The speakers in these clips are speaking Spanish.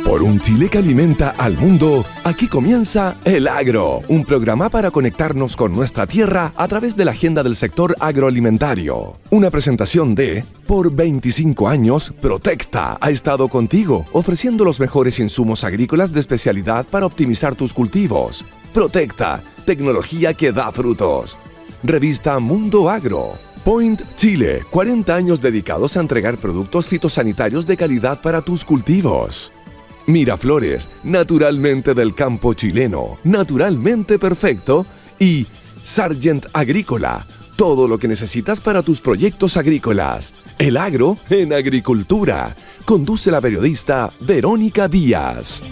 Por un Chile que alimenta al mundo, aquí comienza El Agro, un programa para conectarnos con nuestra tierra a través de la agenda del sector agroalimentario. Una presentación de, por 25 años, Protecta ha estado contigo, ofreciendo los mejores insumos agrícolas de especialidad para optimizar tus cultivos. Protecta, tecnología que da frutos. Revista Mundo Agro. Point Chile, 40 años dedicados a entregar productos fitosanitarios de calidad para tus cultivos. Miraflores, naturalmente del campo chileno, naturalmente perfecto. Y Sargent Agrícola, todo lo que necesitas para tus proyectos agrícolas. El agro en agricultura. Conduce la periodista Verónica Díaz.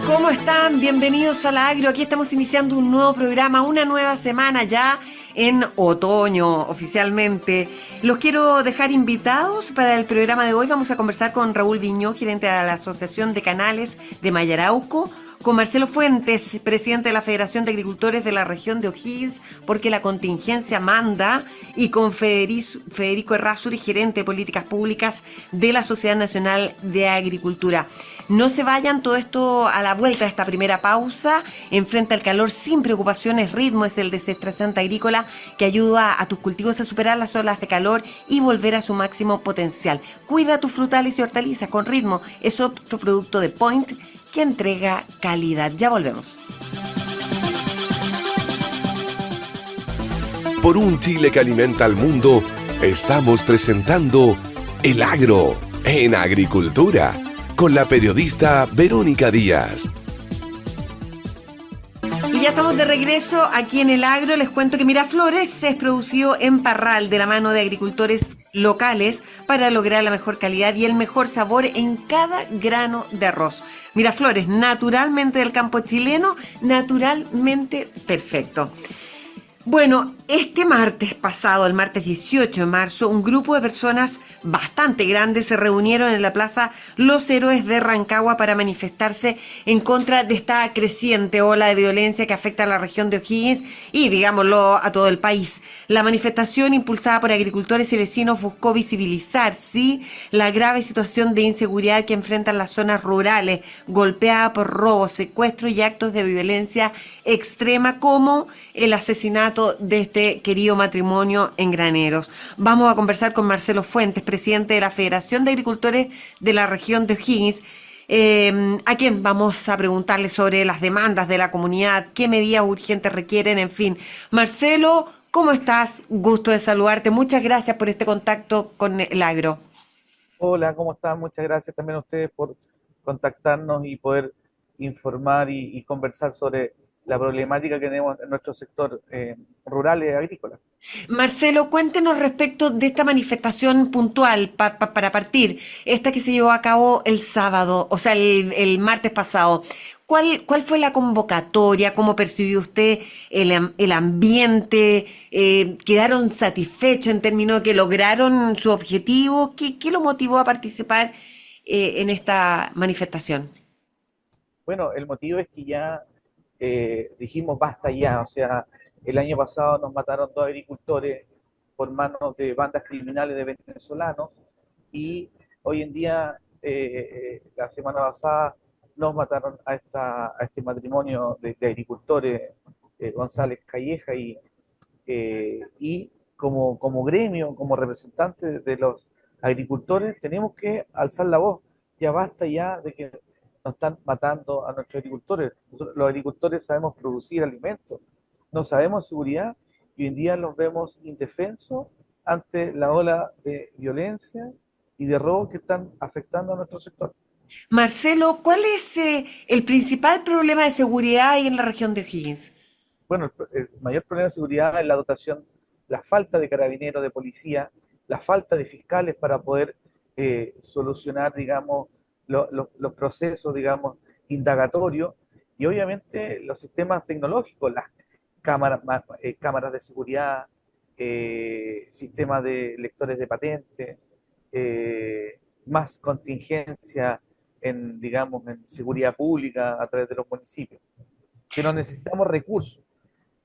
¿Cómo están? Bienvenidos al Agro. Aquí estamos iniciando un nuevo programa, una nueva semana ya en otoño oficialmente. Los quiero dejar invitados para el programa de hoy. Vamos a conversar con Raúl Viñó, gerente de la Asociación de Canales de Mayarauco, con Marcelo Fuentes, presidente de la Federación de Agricultores de la región de O'Higgins, porque la contingencia manda, y con Federico Errázuriz, gerente de Políticas Públicas de la Sociedad Nacional de Agricultura. No se vayan, todo esto a la vuelta de esta primera pausa. Enfrenta el calor sin preocupaciones. Ritmo es el desestresante agrícola que ayuda a tus cultivos a superar las olas de calor y volver a su máximo potencial. Cuida tus frutales y hortalizas con Ritmo. Es otro producto de Point que entrega calidad. Ya volvemos. Por un Chile que alimenta al mundo, estamos presentando El Agro en Agricultura, con la periodista Verónica Díaz. Y ya estamos de regreso aquí en El Agro. Les cuento que Miraflores es producido en Parral de la mano de agricultores locales para lograr la mejor calidad y el mejor sabor en cada grano de arroz. Miraflores, naturalmente del campo chileno, naturalmente perfecto. Bueno, este martes pasado, el martes 18 de marzo, un grupo de personas bastante grandes se reunieron en la Plaza Los Héroes de Rancagua para manifestarse en contra de esta creciente ola de violencia que afecta a la región de O'Higgins y, digámoslo, a todo el país. La manifestación, impulsada por agricultores y vecinos, buscó visibilizar, sí, la grave situación de inseguridad que enfrentan las zonas rurales, golpeadas por robos, secuestros y actos de violencia extrema, como el asesinato de este querido matrimonio en Graneros. Vamos a conversar con Marcelo Fuentes, presidente de la Federación de Agricultores de la región de O'Higgins, a quien vamos a preguntarle sobre las demandas de la comunidad, qué medidas urgentes requieren, en fin. Marcelo, ¿cómo estás? Gusto de saludarte. Muchas gracias por este contacto con el Agro. Hola, ¿cómo están? Muchas gracias también a ustedes por contactarnos y poder informar y conversar sobre la problemática que tenemos en nuestro sector rural y agrícola. Marcelo, cuéntenos respecto de esta manifestación puntual para partir, esta que se llevó a cabo el sábado, o sea, el martes pasado. ¿Cuál fue la convocatoria? ¿Cómo percibió usted el ambiente? ¿Quedaron satisfechos en términos de que lograron su objetivo? ¿Qué lo motivó a participar en esta manifestación? Bueno, el motivo es que ya dijimos basta ya, o sea, el año pasado nos mataron dos agricultores por manos de bandas criminales de venezolanos y hoy en día, la semana pasada, nos mataron a este matrimonio de agricultores, González Calleja y como gremio, como representantes de los agricultores, tenemos que alzar la voz. Ya basta ya de que nos están matando a nuestros agricultores. Nosotros, los agricultores sabemos producir alimentos, no sabemos seguridad y hoy en día los vemos indefensos ante la ola de violencia y de robo que están afectando a nuestro sector. Marcelo, ¿cuál es el principal problema de seguridad ahí en la región de O'Higgins? Bueno, el mayor problema de seguridad es la dotación, la falta de carabineros, de policía, la falta de fiscales para poder solucionar, digamos, los procesos, digamos, indagatorios y obviamente los sistemas tecnológicos, las cámaras de seguridad, sistemas de lectores de patentes, más contingencia en, digamos, en seguridad pública a través de los municipios. Pero necesitamos recursos,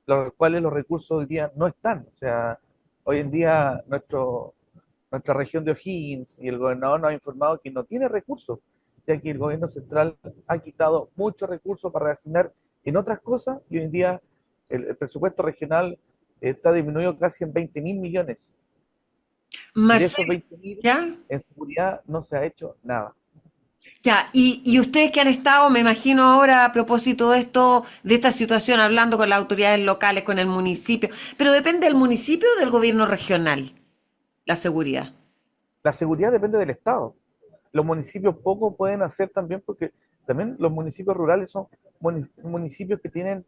los cuales los recursos hoy día no están. O sea, hoy en día nuestra región de O'Higgins, y el gobernador nos ha informado que no tiene recursos, ya que el gobierno central ha quitado muchos recursos para reasignar en otras cosas, y hoy en día el presupuesto regional está disminuido casi en 20.000 millones. Y de esos Marcelo, 20.000, ¿ya? en seguridad no se ha hecho nada. Ya, y ustedes que han estado, me imagino ahora a propósito de esto, de esta situación, hablando con las autoridades locales, con el municipio, pero depende del municipio o del gobierno regional, la seguridad. La seguridad depende del Estado. Los municipios poco pueden hacer también porque también los municipios rurales son municipios que tienen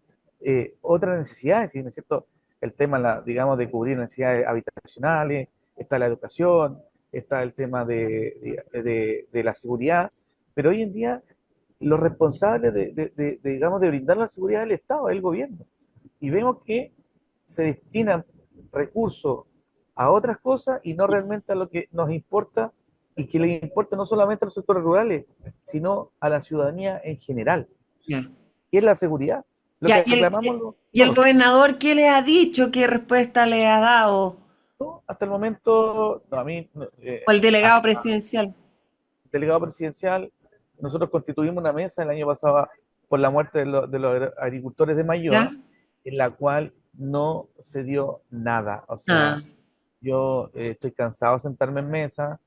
otras necesidades, ¿sí? ¿No es cierto? El tema, digamos, de cubrir necesidades habitacionales, está la educación, está el tema de la seguridad, pero hoy en día los responsables digamos, de brindar la seguridad es el Estado, es el gobierno. Y vemos que se destinan recursos a otras cosas y no realmente a lo que nos importa y que le importa no solamente a los sectores rurales, sino a la ciudadanía en general, Ya. que es la seguridad. Lo Ya, que reclamamos y el todos. gobernador qué les ha dicho? ¿Qué respuesta les ha dado? ¿No? Hasta el momento, no, a mí, ¿O el delegado hasta presidencial? delegado presidencial, nosotros constituimos una mesa el año pasado por la muerte de los agricultores de ¿Ya? Mayoa, en la cual no se dio nada. O Ah, sea, yo estoy cansado de sentarme en mesa,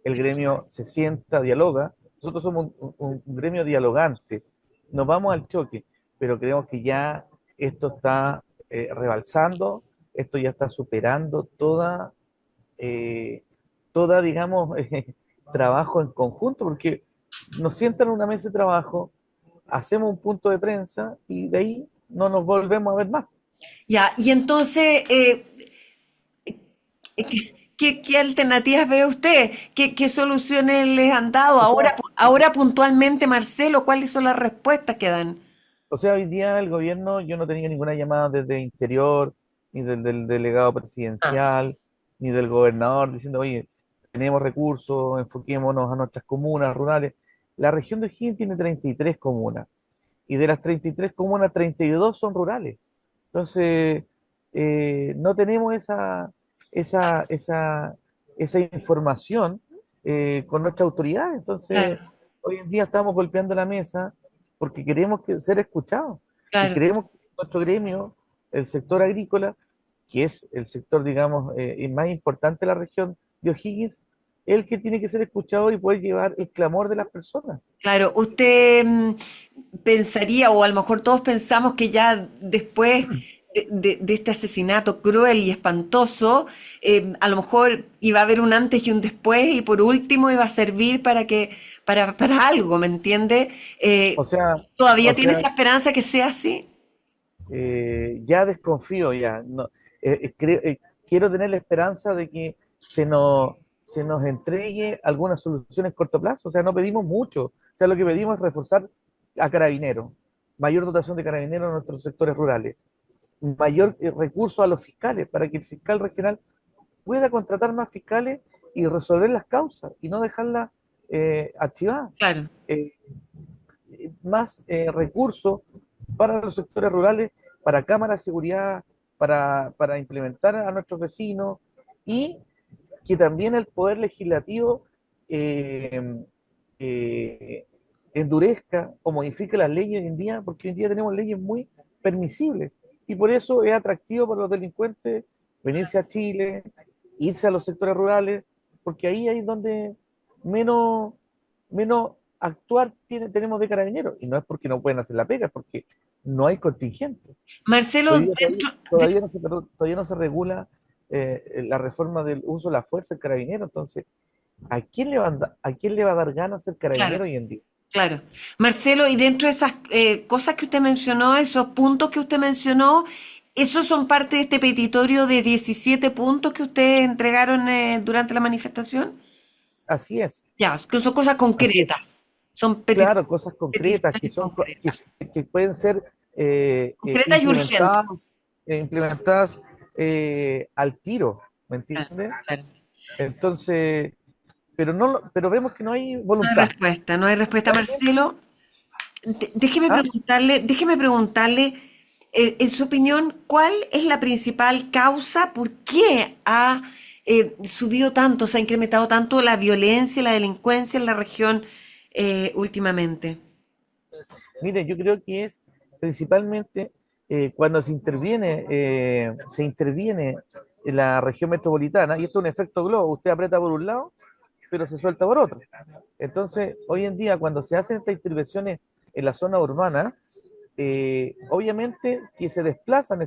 el gremio se sienta, dialoga. Nosotros somos un gremio dialogante, nos vamos al choque, pero creemos que ya esto está rebalsando, esto ya está superando eh, toda, digamos, trabajo en conjunto, porque nos sientan en una mesa de trabajo, hacemos un punto de prensa y de ahí no nos volvemos a ver más. ya, y entonces, ¿qué alternativas ve usted? ¿Qué soluciones les han dado? O Ahora, sea, ahora puntualmente, Marcelo, ¿cuáles son las respuestas que dan? hoy día el gobierno, yo no tenía ninguna llamada desde Interior, ni del delegado Ah, presidencial, ni del gobernador diciendo, oye, tenemos recursos, enfoquémonos a nuestras comunas rurales. La región de O'Higgins tiene 33 comunas, y de las 33 comunas, 32 son rurales. Entonces, no tenemos esa, esa, esa información con nuestra autoridad. Entonces, claro, hoy en día estamos golpeando la mesa porque queremos ser escuchados y claro. creemos que nuestro gremio, el sector agrícola, que es el sector, digamos, más importante de la región de O'Higgins, es el que tiene que ser escuchado y poder llevar el clamor de las personas. Claro, usted pensaría, o a lo mejor todos pensamos que ya después de este asesinato cruel y espantoso, a lo mejor iba a haber un antes y un después, y por último iba a servir para algo, ¿me entiende? O sea, ¿Todavía o tiene sea, esa esperanza que sea así? ya desconfío ya. No, quiero tener la esperanza de que se nos entregue alguna solución en corto plazo. O sea, no pedimos mucho. O sea, lo que pedimos es reforzar a carabineros, mayor dotación de carabineros en nuestros sectores rurales, mayor recurso a los fiscales para que el fiscal regional pueda contratar más fiscales y resolver las causas y no dejarlas archivadas. Claro. Eh, Más recursos para los sectores rurales, para cámaras de seguridad, para implementar a nuestros vecinos y que también el poder legislativo eh, endurezca o modifique las leyes hoy en día, porque hoy en día tenemos leyes muy permisibles y por eso es atractivo para los delincuentes venirse a Chile, irse a los sectores rurales, porque ahí es donde menos, menos actuar tenemos de carabineros. Y no es porque no pueden hacer la pega, es porque no hay contingente. Marcelo, Hoy día todavía no se regula la reforma del uso de la fuerza del carabinero. Entonces, ¿a quién le va a dar ganas ser claro. carabinero hoy en día? Claro. Marcelo, y dentro de esas cosas que usted mencionó, esos puntos que usted mencionó, ¿esos son parte de este petitorio de 17 puntos que ustedes entregaron durante la manifestación? Así es, Ya, que son cosas así es. concretas, son Claro, cosas concretas peticiones concretas, que pueden ser concretas y urgentes. implementadas al tiro, ¿me Claro, entiendes? claro. Entonces, pero vemos que no hay No hay voluntad. respuesta, no hay respuesta, Marcelo. ¿Ah? Déjeme preguntarle, en su opinión, ¿cuál es la principal causa? ¿Por qué ha subió tanto, se ha incrementado tanto la violencia y la delincuencia en la región últimamente? Mire, yo creo que es principalmente cuando se interviene en la región metropolitana, y esto es un efecto globo, usted aprieta por un lado, pero se suelta por otro. Entonces, hoy en día, cuando se hacen estas intervenciones en la zona urbana, obviamente que se desplazan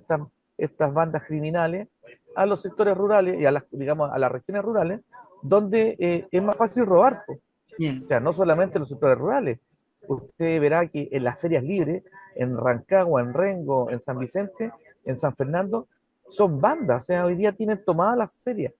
estas bandas criminales a los sectores rurales y a las, digamos, a las regiones rurales, donde es más fácil robar, po. O Bien. sea, no solamente en los sectores rurales. Usted verá que en las ferias libres, en Rancagua, en Rengo, en San Vicente, en San Fernando, son bandas. O sea, hoy día tienen tomadas las ferias,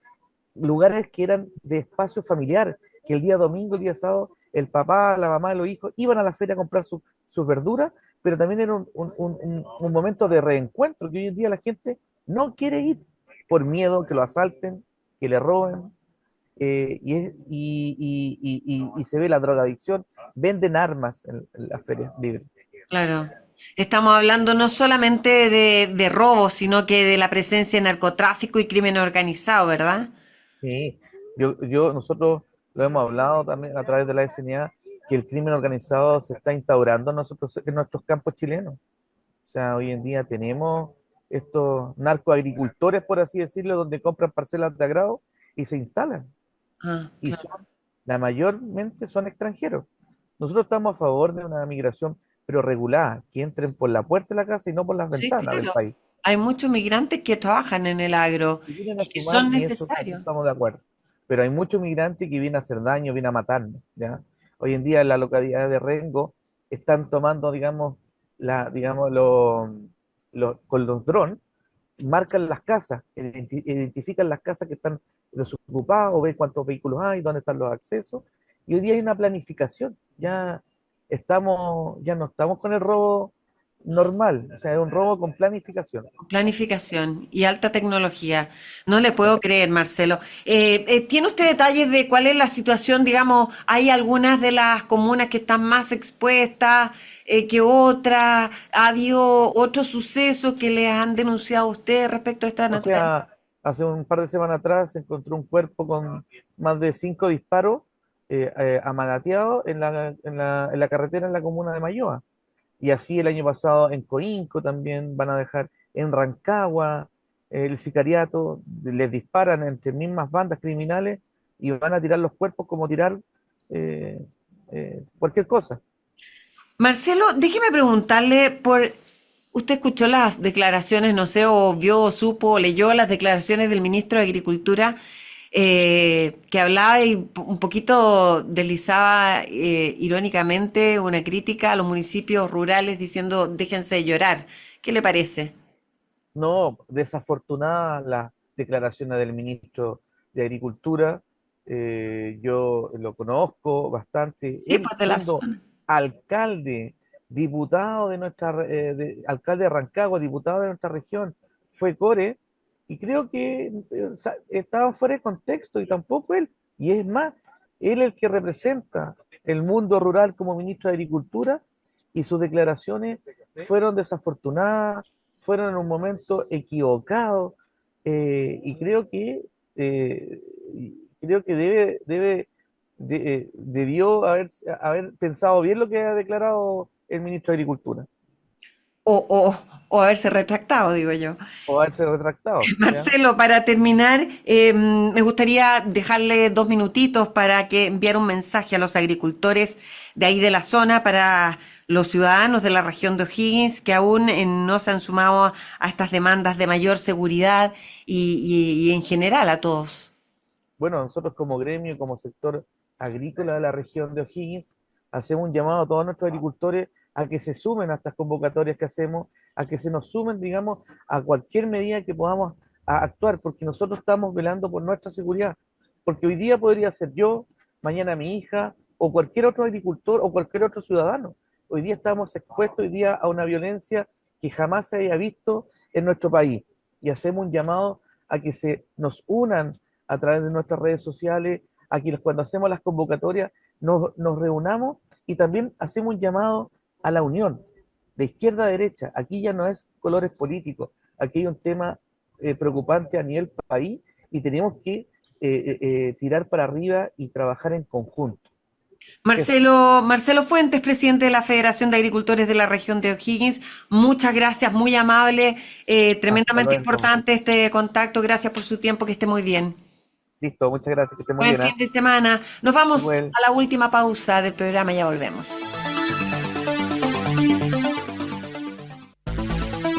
lugares que eran de espacio familiar, que el día domingo, el día sábado, el papá, la mamá, los hijos iban a la feria a comprar sus verduras, pero también era un momento de reencuentro que hoy en día la gente no quiere ir por miedo que lo asalten, que le roben, y se ve la drogadicción, venden armas en las ferias libres. Claro. Estamos hablando no solamente de robo, sino que de la presencia de narcotráfico y crimen organizado, ¿verdad? Sí, nosotros lo hemos hablado también a través de la SNA, que el crimen organizado se está instaurando en nuestros campos chilenos. O sea, hoy en día tenemos estos narcoagricultores, por así decirlo, donde compran parcelas de agrado y se instalan. Ah, Y claro. la mayormente son extranjeros. Nosotros estamos a favor de una migración, pero regulada, que entren por la puerta de la casa y no por las Sí, ventanas del claro. país. Hay muchos migrantes que trabajan en el agro Y vienen a y que sumar, son y eso necesarios. estamos de acuerdo. Pero hay muchos migrantes que vienen a hacer daño, vienen a matarnos, ¿ya? Hoy en día en la localidad de Rengo están tomando, digamos, con los drones, marcan las casas, identifican las casas que están desocupadas o ven cuántos vehículos hay, dónde están los accesos. Y hoy día hay una planificación. Ya no estamos con el robo normal, o sea, es un robo con planificación. Planificación y alta tecnología. No le puedo creer, Marcelo. ¿Tiene usted detalles de cuál es la situación? Digamos, ¿hay algunas de las comunas que están más expuestas que otras? ¿Ha habido otros sucesos que les han denunciado a usted respecto a esta O naturaleza? sea, hace un par de semanas atrás se encontró un cuerpo con más de 5 disparos amagateados en la carretera en la comuna de Mayoa. Y así el año pasado en Corinco también van a dejar, en Rancagua, el sicariato, les disparan entre mismas bandas criminales y van a tirar los cuerpos como tirar eh, cualquier cosa. Marcelo, déjeme preguntarle por... ¿Usted escuchó las declaraciones, no sé, o vio, o supo, o leyó las declaraciones del ministro de Agricultura que hablaba y un poquito deslizaba irónicamente una crítica a los municipios rurales diciendo déjense de llorar? ¿Qué le parece? No, desafortunada las declaraciones del ministro de Agricultura. Yo lo conozco bastante. Sí, Él pues de la siendo zona. alcalde, diputado de alcalde de Rancagua, diputado de nuestra región, fue core, y creo que estaba fuera de contexto y tampoco él. Y es más, él el que representa el mundo rural como ministro de Agricultura, y sus declaraciones fueron desafortunadas, fueron en un momento equivocado, y eh, creo que debió haber pensado bien lo que ha declarado el ministro de Agricultura, O, o, o haberse retractado, digo yo. o haberse retractado, ¿ya? Marcelo, para terminar, me gustaría dejarle 2 minutitos para que enviar un mensaje a los agricultores de ahí de la zona, para los ciudadanos de la región de O'Higgins que aún no se han sumado a estas demandas de mayor seguridad y en general a todos. Bueno, nosotros como gremio, como sector agrícola de la región de O'Higgins, hacemos un llamado a todos nuestros agricultores a que se sumen a estas convocatorias que hacemos, a que se nos sumen, digamos, a cualquier medida que podamos actuar, porque nosotros estamos velando por nuestra seguridad, porque hoy día podría ser yo, mañana mi hija, o cualquier otro agricultor, o cualquier otro ciudadano. Hoy día estamos expuestos hoy día a una violencia que jamás se haya visto en nuestro país, y hacemos un llamado a que se nos unan a través de nuestras redes sociales, a que cuando hacemos las convocatorias nos reunamos, y también hacemos un llamado a la unión de izquierda a derecha. Aquí ya no es colores políticos, aquí hay un tema preocupante a nivel país, y tenemos que tirar para arriba y trabajar en conjunto. Eso. Marcelo Fuentes, presidente de la Federación de Agricultores de la región de O'Higgins, muchas gracias, muy amable, Hasta tremendamente luego. importante este contacto, gracias por su tiempo, que esté muy bien. Listo, muchas gracias, que esté muy Buen bien, fin ¿ah? de semana. Nos vamos Igual. a la última pausa del programa, ya volvemos.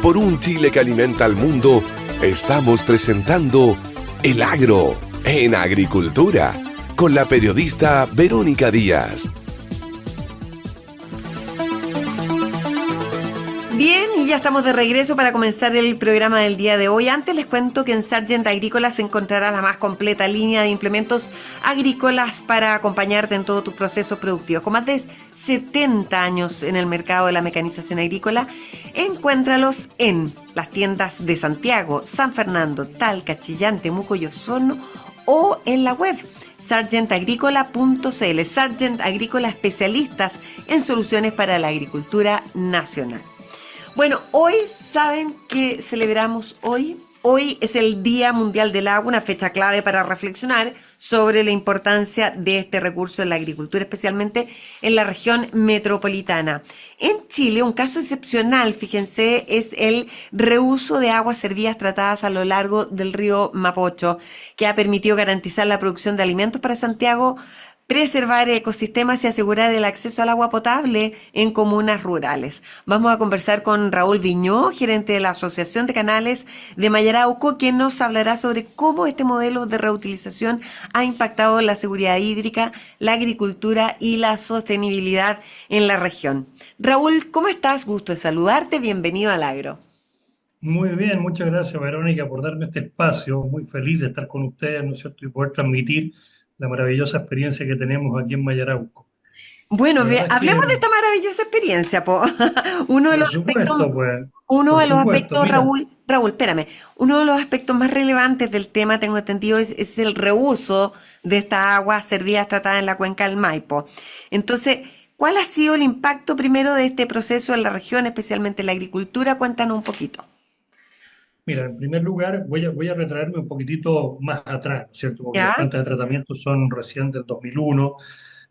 Por un Chile que alimenta al mundo, estamos presentando El Agro en Agricultura con la periodista Verónica Díaz. Bien, y ya estamos de regreso para comenzar el programa del día de hoy. Antes les cuento que en Sargent Agrícola se encontrará la más completa línea de implementos agrícolas para acompañarte en todos tus procesos productivos. Con más de 70 años en el mercado de la mecanización agrícola, encuéntralos en las tiendas de Santiago, San Fernando, Talca, Chillán, Temuco y Osorno o en la web sargentagrícola.cl. Sargent Agrícola, especialistas en soluciones para la agricultura nacional. Bueno, hoy, ¿saben qué celebramos hoy? Hoy es el Día Mundial del Agua, una fecha clave para reflexionar sobre la importancia de este recurso en la agricultura, especialmente en la región metropolitana. En Chile, un caso excepcional, fíjense, es el reuso de aguas servidas tratadas a lo largo del río Mapocho, que ha permitido garantizar la producción de alimentos para Santiago, preservar ecosistemas y asegurar el acceso al agua potable en comunas rurales. Vamos a conversar con Raúl Viñó, gerente de la Asociación de Canales de Mayarauco, quien nos hablará sobre cómo este modelo de reutilización ha impactado la seguridad hídrica, la agricultura y la sostenibilidad en la región. Raúl, ¿cómo estás? Gusto de saludarte, bienvenido al Agro. Muy bien, muchas gracias Verónica por darme este espacio. Muy feliz de estar con ustedes, ¿no es cierto? Y poder transmitir la maravillosa experiencia que tenemos aquí en Mayarauco. Bueno, La verdad es hablemos que, de esta maravillosa experiencia, po. Uno de por los aspectos, supuesto, pues, uno por de los supuesto, aspectos, mira, Raúl, espérame, uno de los aspectos más relevantes del tema, tengo entendido, es el reuso de esta agua servida tratada en la cuenca del Maipo. Entonces, ¿cuál ha sido el impacto primero de este proceso en la región, especialmente en la agricultura? Cuéntanos un poquito. mira, en primer lugar voy a retraerme un poquitito más atrás, ¿no es cierto? Porque las ¿Ya? plantas de tratamiento son recién del 2001.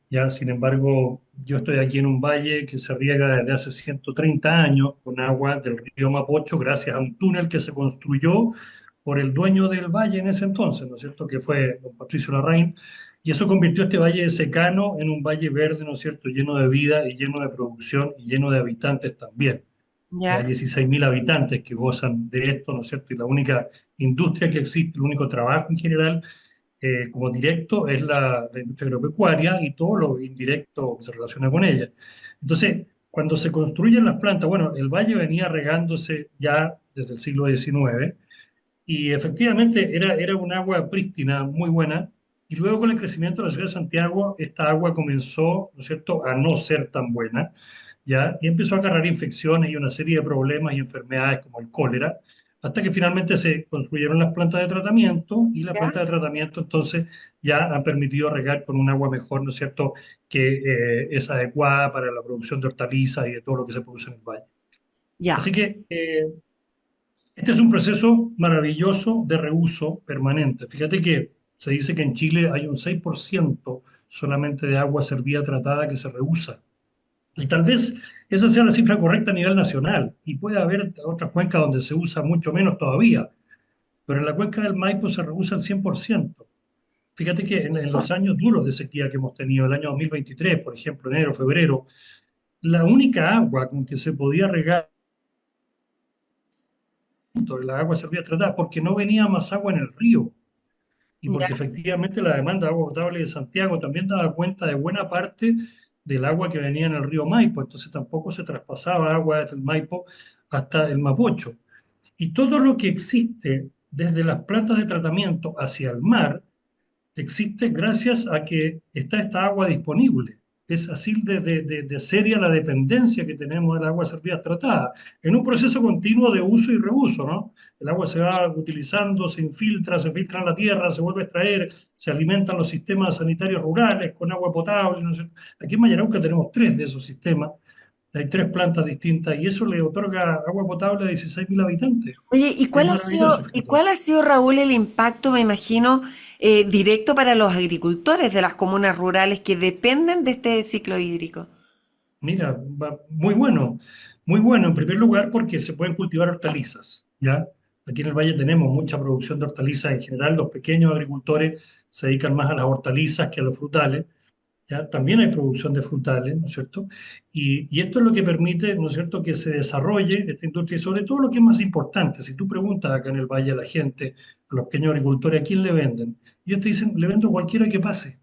Ya, sin embargo, yo estoy aquí en un valle que se riega desde hace 130 años con agua del río Mapocho gracias a un túnel que se construyó por el dueño del valle en ese entonces, ¿no es cierto? Que fue don Patricio Larraín. Y eso convirtió este valle de secano en un valle verde, ¿no es cierto? Lleno de vida y lleno de producción y lleno de habitantes también. Ya ¿Ya? 16.000 habitantes que gozan de esto, ¿no es cierto? Y la única industria que existe, el único trabajo en general como directo es la industria agropecuaria y todo lo indirecto que se relaciona con ella. Entonces, cuando se construyen las plantas, bueno, el valle venía regándose ya desde el siglo XIX y efectivamente era un agua prístina, muy buena, y luego con el crecimiento de la ciudad de Santiago, esta agua comenzó, ¿no es cierto?, a no ser tan buena, ¿ya? Y empezó a agarrar infecciones y una serie de problemas y enfermedades como el cólera, hasta que finalmente se construyeron las plantas de tratamiento y la ¿Ya? planta de tratamiento entonces ya han permitido regar con un agua mejor, ¿no es cierto?, que es adecuada para la producción de hortalizas y de todo lo que se produce en el valle. Así ¿Ya? que este es un proceso maravilloso de reuso permanente. Fíjate que se dice que en Chile hay un 6% solamente de agua servida tratada que se reusa. Y tal vez esa sea la cifra correcta a nivel nacional. Y puede haber otras cuencas donde se usa mucho menos todavía. Pero en la cuenca del Maipo se reusa el 100%. Fíjate que en los años duros de sequía que hemos tenido, el año 2023, por ejemplo, enero, febrero, la única agua con que se podía regar la agua servida tratada, porque no venía más agua en el río. Y porque ¿Ya? efectivamente la demanda de agua potable de Santiago también daba cuenta de buena parte del agua que venía en el río Maipo, entonces tampoco se traspasaba agua desde el Maipo hasta el Mapocho. Y todo lo que existe desde las plantas de tratamiento hacia el mar existe gracias a que está esta agua disponible. Es así de seria la dependencia que tenemos del agua servida tratada, en un proceso continuo de uso y reuso, ¿no? El agua se va utilizando, se filtra en la tierra, se vuelve a extraer, se alimentan los sistemas sanitarios rurales con agua potable, ¿no es cierto? Aquí en Mayarauca tenemos tres de esos sistemas, Hay 3 plantas distintas y eso le otorga agua potable a 16.000 habitantes. Oye, Es maravilloso, ¿y fíjate. cuál ha sido, Raúl, el impacto, me imagino, directo para los agricultores de las comunas rurales que dependen de este ciclo hídrico? Mira, muy bueno, muy bueno en primer lugar porque se pueden cultivar hortalizas, ¿ya? Aquí en el valle tenemos mucha producción de hortalizas en general, los pequeños agricultores se dedican más a las hortalizas que a los frutales, ¿ya? También hay producción de frutales, ¿no es cierto? Y esto es lo que permite, ¿no es cierto?, que se desarrolle esta industria y sobre todo lo que es más importante, si tú preguntas acá en el valle a la gente, a los pequeños agricultores, ¿a quién le venden? Ellos te dicen, le vendo a cualquiera que pase.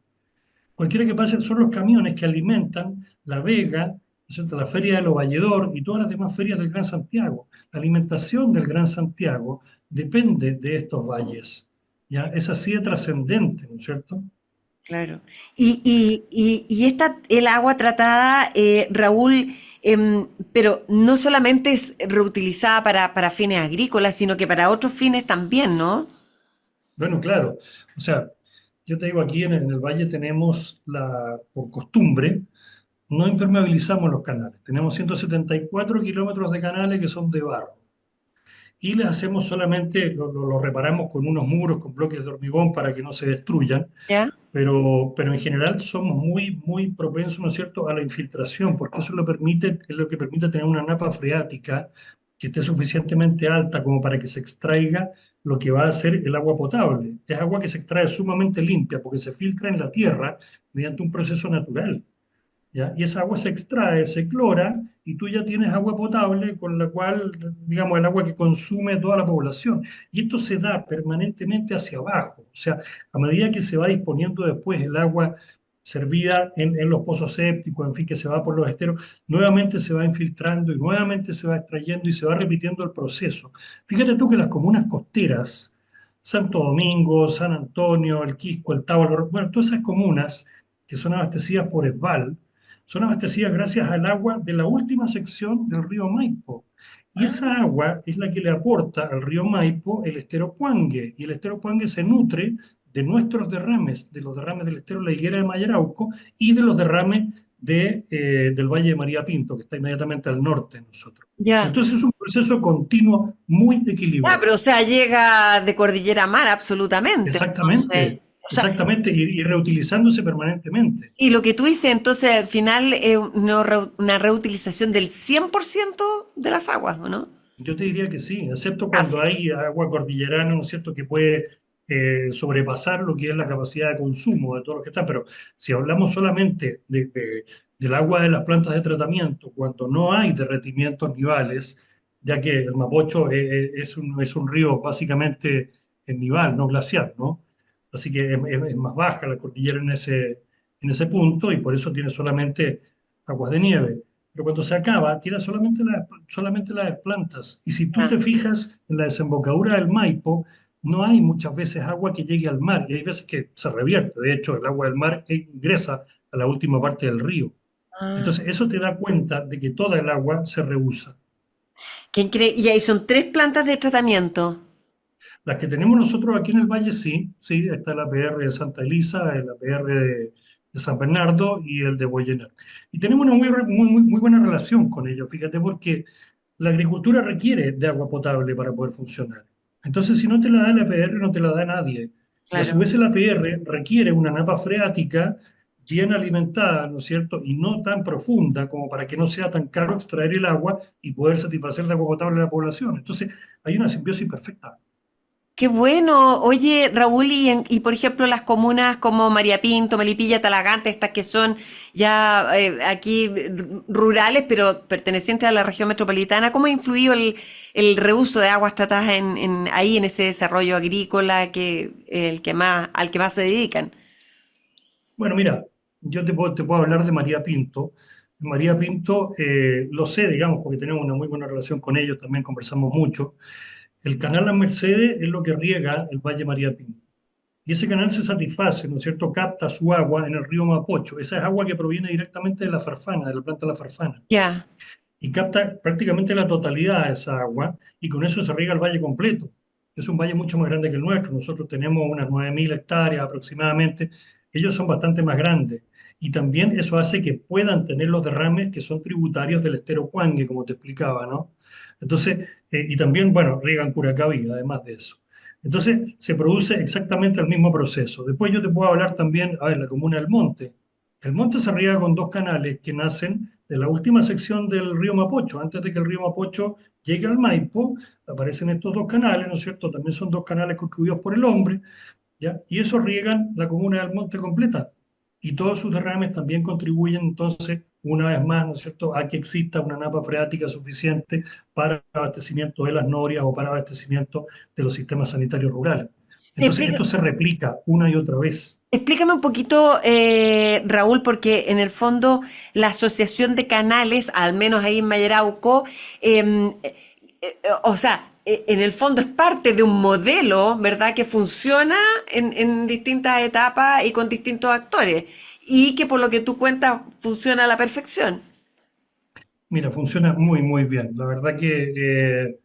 Cualquiera que pase son los camiones que alimentan La Vega, ¿no es cierto?, la Feria de Los Valledor y todas las demás ferias del Gran Santiago. La alimentación del Gran Santiago depende de estos valles. ¿Ya? Es así de trascendente, ¿no es cierto? Claro. Y el agua tratada, Raúl, pero no solamente es reutilizada para fines agrícolas, sino que para otros fines también, ¿no? Bueno, claro. O sea, yo te digo, aquí en el valle tenemos por costumbre, no impermeabilizamos los canales. Tenemos 174 kilómetros de canales que son de barro. Y les hacemos solamente, lo reparamos con unos muros, con bloques de hormigón para que no se destruyan, ¿Ya? pero en general somos muy propensos, ¿no es cierto?, a la infiltración, porque eso es lo que permite tener una napa freática que esté suficientemente alta como para que se extraiga lo que va a ser el agua potable. Es agua que se extrae sumamente limpia porque se filtra en la tierra mediante un proceso natural. ¿Ya? Y esa agua se extrae, se clora y tú ya tienes agua potable con la cual, digamos, el agua que consume toda la población. Y esto se da permanentemente hacia abajo. O sea, a medida que se va disponiendo después el agua servida en los pozos sépticos, en fin, que se va por los esteros, nuevamente se va infiltrando y nuevamente se va extrayendo y se va repitiendo el proceso. Fíjate tú que las comunas costeras, Santo Domingo, San Antonio, El Quisco, El Tábalo, bueno, todas esas comunas que son abastecidas por ESBAL, son abastecidas gracias al agua de la última sección del río Maipo. Y esa agua es la que le aporta al río Maipo el estero Puangue. Y el estero Puangue se nutre de nuestros derrames, de los derrames del estero La Higuera de Mayarauco y de los derrames del Valle de María Pinto, que está inmediatamente al norte de nosotros. Ya. Entonces es un proceso continuo muy Ya, equilibrado. pero o sea, llega de cordillera a mar absolutamente. Entonces, Exactamente, o sea, exactamente, y reutilizándose permanentemente. y lo que tú dices, entonces al final es una reutilización del 100% de las aguas, ¿o no? Yo te diría que sí, excepto cuando Casi. hay agua cordillerana, ¿no es cierto?, que puede sobrepasar lo que es la capacidad de consumo de todos los que están. Pero si hablamos solamente del agua de las plantas de tratamiento, cuando no hay derretimientos nivales, ya que el Mapocho es un río básicamente en nival, no glacial, ¿no? Así que es más baja la cordillera en ese punto y por eso tiene solamente aguas de nieve. Pero cuando se acaba, tira solamente las plantas. Y si tú Ah. te fijas en la desembocadura del Maipo, no hay muchas veces agua que llegue al mar. Y hay veces que se revierte. De hecho, el agua del mar ingresa a la última parte del río. Ah. Entonces, eso te da cuenta de que toda el agua se reusa. Y ahí son 3 plantas de tratamiento. Las que tenemos nosotros aquí en el valle, sí, sí, está la PR de Santa Elisa, la PR de San Bernardo y el de Boyener. Y tenemos una muy buena relación con ellos, fíjate, porque la agricultura requiere de agua potable para poder funcionar. Entonces, si no te la da la APR, no te la da nadie. Y a su Claro. vez, el APR requiere una napa freática bien alimentada, ¿no es cierto? Y no tan profunda como para que no sea tan caro extraer el agua y poder satisfacer de agua potable a la población. Entonces, hay una simbiosis perfecta. Qué bueno. Oye, Raúl, y por ejemplo las comunas como María Pinto, Melipilla, Talagante, estas que son ya aquí rurales, pero pertenecientes a la región metropolitana, ¿cómo ha influido el reuso de aguas tratadas ahí en ese desarrollo agrícola al que más se dedican? Bueno, mira, yo te puedo hablar de María Pinto. María Pinto, lo sé, digamos, porque tenemos una muy buena relación con ellos, también conversamos mucho. El canal Las Mercedes es lo que riega el Valle María Pinto. Y ese canal se satisface, ¿no es cierto? Capta su agua en el río Mapocho. Esa es agua que proviene directamente de la farfana, de la planta de la farfana. Ya. Y capta prácticamente la totalidad de esa agua y con eso se riega el valle completo. Es un valle mucho más grande que el nuestro. Nosotros tenemos unas 9.000 hectáreas aproximadamente. ellos son bastante más grandes. Y también eso hace que puedan tener los derrames que son tributarios del estero Cuangue, como te explicaba, ¿no? Entonces, y también, bueno, riegan Curacaví, además de eso. Entonces, se produce exactamente el mismo proceso. Después yo te puedo hablar también, a ver, la comuna del Monte. El Monte se riega con dos canales que nacen de la última sección del río Mapocho. Antes de que el río Mapocho llegue al Maipo, aparecen estos dos canales, ¿no es cierto? También son dos canales construidos por el hombre, ¿ya? Y eso riegan la comuna del Monte completa. Y todos sus derrames también contribuyen entonces, una vez más, ¿no es cierto?, a que exista una napa freática suficiente para abastecimiento de las norias o para abastecimiento de los sistemas sanitarios rurales. Entonces, esto se replica una y otra vez. Explícame un poquito, Raúl, porque en el fondo la Asociación de Canales, al menos ahí en Mayarauco, o sea, en el fondo es parte de un modelo, ¿verdad?, que funciona en distintas etapas y con distintos actores, y que por lo que tú cuentas funciona a la perfección. Mira, funciona muy, muy bien. La verdad que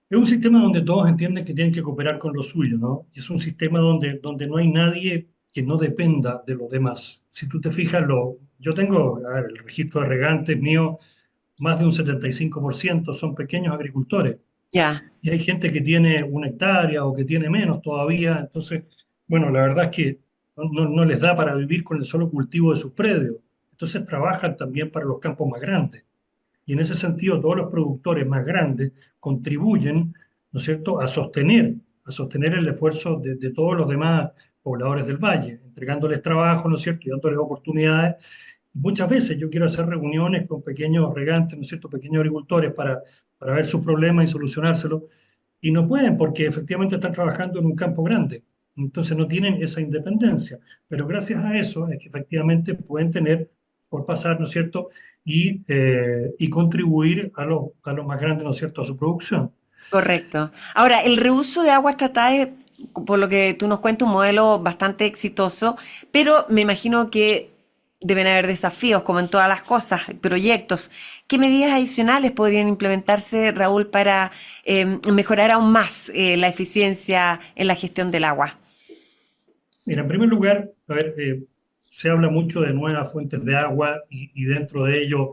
es un sistema donde todos entienden que tienen que cooperar con lo suyo, ¿no? Y es un sistema donde no hay nadie que no dependa de los demás. Si tú te fijas, yo tengo, a ver, el registro de regantes mío, más de un 75% son pequeños agricultores. Ya, Y hay gente que tiene 1 hectárea o que tiene menos todavía. Entonces, bueno, la verdad es que no les da para vivir con el solo cultivo de sus predios. Entonces trabajan también para los campos más grandes. Y en ese sentido, todos los productores más grandes contribuyen, ¿no es cierto?, a sostener el esfuerzo de todos los demás pobladores del valle, entregándoles trabajo, ¿no es cierto?, y dándoles oportunidades. Y muchas veces yo quiero hacer reuniones con pequeños regantes, ¿no es cierto?, pequeños agricultores para ver sus problemas y solucionárselos, y no pueden porque efectivamente están trabajando en un campo grande. Entonces no tienen esa independencia. Pero gracias a eso es que efectivamente pueden tener por pasar, ¿no es cierto? Y contribuir a los más grandes, ¿no es cierto?, a su producción. correcto. Ahora, el reuso de aguas tratadas es, por lo que tú nos cuentas, un modelo bastante exitoso, pero me imagino que deben haber desafíos, como en todas las cosas, proyectos. ¿Qué medidas adicionales podrían implementarse, Raúl, para mejorar aún más la eficiencia en la gestión del agua? Mira, en primer lugar, a ver, se habla mucho de nuevas fuentes de agua y dentro de ello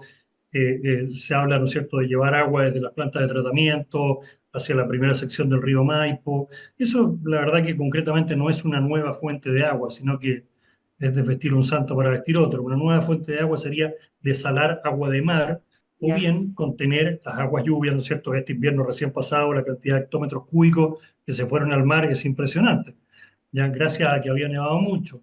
se habla, ¿no es cierto?, de llevar agua desde las plantas de tratamiento hacia la primera sección del río Maipo. Eso, la verdad que concretamente no es una nueva fuente de agua, sino que es desvestir un santo para vestir otro. Una nueva fuente de agua sería desalar agua de mar o Ya, bien contener las aguas lluvias, ¿no es cierto? Este invierno recién pasado, la cantidad de hectómetros cúbicos que se fueron al mar es impresionante, ya gracias a que había nevado mucho.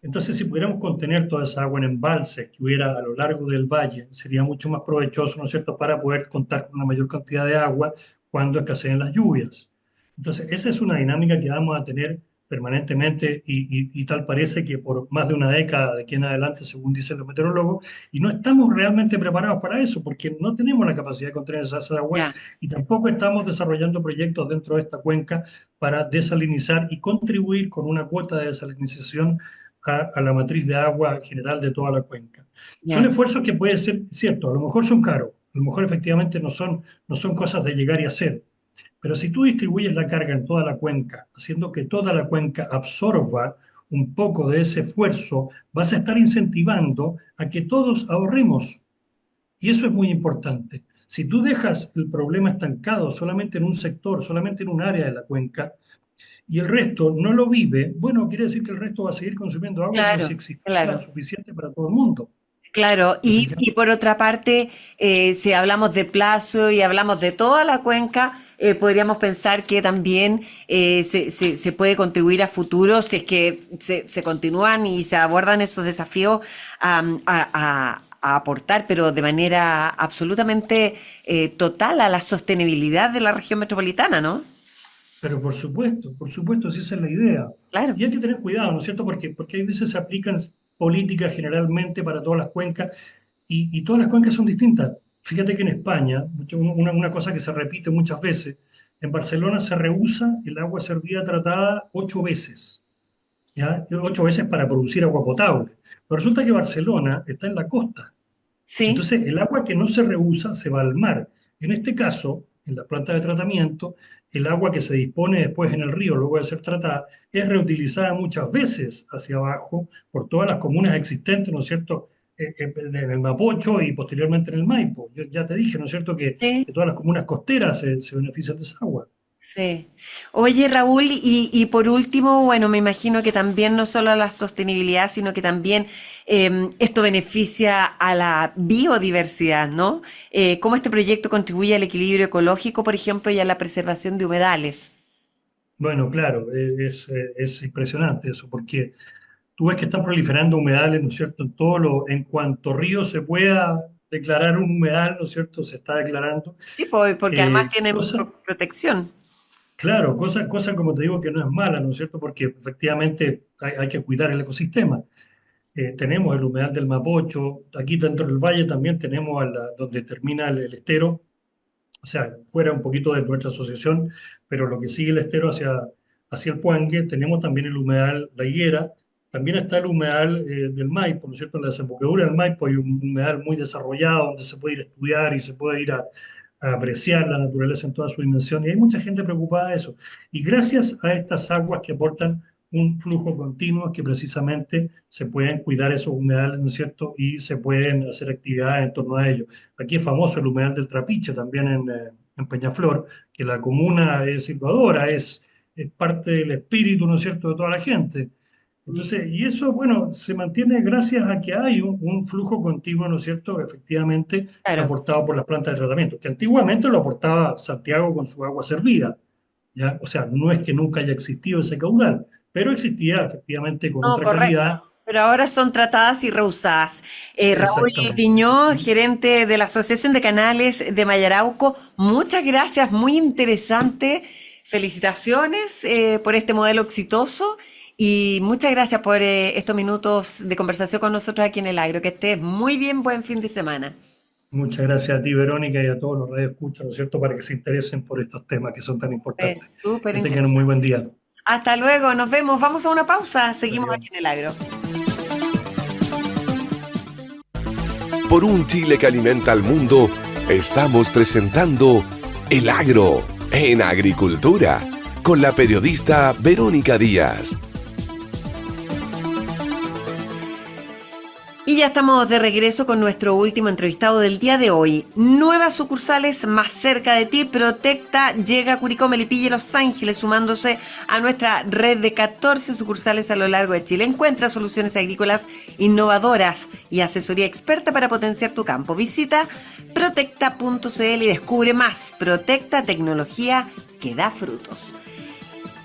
Entonces, si pudiéramos contener toda esa agua en embalses que hubiera a lo largo del valle, sería mucho más provechoso, ¿no es cierto?, para poder contar con una mayor cantidad de agua cuando escaseen las lluvias. Entonces, esa es una dinámica que vamos a tener permanentemente y tal parece que por más de una década de aquí en adelante, según dicen los meteorólogos, y no estamos realmente preparados para eso, porque no tenemos la capacidad de contener esas aguas ya. y tampoco estamos desarrollando proyectos dentro de esta cuenca para desalinizar y contribuir con una cuota de desalinización a la matriz de agua general de toda la cuenca. Son Ya. esfuerzos que pueden ser, cierto, a lo mejor son caros, a lo mejor efectivamente no son cosas de llegar y hacer, pero si tú distribuyes la carga en toda la cuenca, haciendo que toda la cuenca absorba un poco de ese esfuerzo, vas a estar incentivando a que todos ahorremos. Y eso es muy importante. Si tú dejas el problema estancado solamente en un sector, solamente en un área de la cuenca, y el resto no lo vive, bueno, quiere decir que el resto va a seguir consumiendo agua como si Claro, existiera claro. suficiente para todo el mundo. Claro, ¿Te y fijas? por otra parte, si hablamos de plazo y hablamos de toda la cuenca, podríamos pensar que también se puede contribuir a futuro si es que se continúan y se abordan esos desafíos a aportar, pero de manera absolutamente total a la sostenibilidad de la región metropolitana, ¿no? Pero por supuesto, si esa es la idea. Claro, Y hay que tener cuidado, ¿no es cierto? Porque hay veces se aplican políticas generalmente para todas las cuencas y todas las cuencas son distintas. Fíjate que en España, una cosa que se repite muchas veces, en Barcelona se rehúsa el agua servida tratada 8 veces. ¿Ya? 8 veces para producir agua potable. Pero resulta que Barcelona está en la costa. sí, Entonces, el agua que no se reusa se va al mar. En este caso, en la planta de tratamiento, el agua que se dispone después en el río, luego de ser tratada, es reutilizada muchas veces hacia abajo por todas las comunas existentes, ¿no es cierto?, en el Mapocho y posteriormente en el Maipo. Yo ya te dije, ¿no es cierto?, Sí. que todas las comunas costeras se benefician de esa agua. Sí. Oye, Raúl, y por último, bueno, me imagino que también no solo a la sostenibilidad, sino que también esto beneficia a la biodiversidad, ¿no? ¿Cómo este proyecto contribuye al equilibrio ecológico, por ejemplo, y a la preservación de humedales? Bueno, claro, es impresionante eso, porque tú ves que están proliferando humedales, ¿no es cierto? En cuanto río se pueda declarar un humedal, ¿no es cierto? Se está declarando. Sí, porque además tienen Cosa, protección. claro, cosa como te digo que no es mala, ¿no es cierto? Porque efectivamente hay que cuidar el ecosistema. Tenemos el humedal del Mapocho, aquí dentro del valle también tenemos donde termina el estero, o sea, fuera un poquito de nuestra asociación, pero lo que sigue el estero hacia el Puangue, tenemos también el humedal La Higuera, también está el humedal del Maipo, ¿no es cierto? En la desembocadura del Maipo hay un humedal muy desarrollado donde se puede ir a estudiar y se puede ir a apreciar la naturaleza en toda su dimensión, y hay mucha gente preocupada de eso. Y gracias a estas aguas que aportan un flujo continuo, es que precisamente se pueden cuidar esos humedales, ¿no es cierto? Y se pueden hacer actividades en torno a ellos. Aquí es famoso el humedal del Trapiche, también en Peñaflor, que la comuna es silbadora, es parte del espíritu, ¿no es cierto?, de toda la gente. Entonces, y eso, bueno, se mantiene gracias a que hay un flujo continuo, ¿no es cierto?, efectivamente Claro. aportado por las plantas de tratamiento, que antiguamente lo aportaba Santiago con su agua servida, ¿ya? O sea, no es que nunca haya existido ese caudal, pero existía efectivamente con No, otra correcto. calidad. Pero ahora son tratadas y reusadas. Raúl Exactamente. Viñó, gerente de la Asociación de Canales de Mayarauco, muchas gracias, muy interesante. Felicitaciones por este modelo exitoso y muchas gracias por estos minutos de conversación con nosotros aquí en el Agro. Que estés muy bien, buen fin de semana. Muchas gracias a ti, Verónica, y a todos los radioescuchas, ¿no es cierto?, para que se interesen por estos temas que son tan importantes. Súper Que tengan un interesante. muy buen día. Hasta luego, nos vemos. Vamos a una pausa. Seguimos Adiós. aquí en el Agro. Por un Chile que alimenta al mundo, estamos presentando El Agro en Agricultura con la periodista Verónica Díaz. Y ya estamos de regreso con nuestro último entrevistado del día de hoy. Nuevas sucursales más cerca de ti. Protecta llega a Curicó, Melipilla y Los Ángeles, sumándose a nuestra red de 14 sucursales a lo largo de Chile. Encuentra soluciones agrícolas innovadoras y asesoría experta para potenciar tu campo. Visita protecta.cl y descubre más. Protecta, tecnología que da frutos.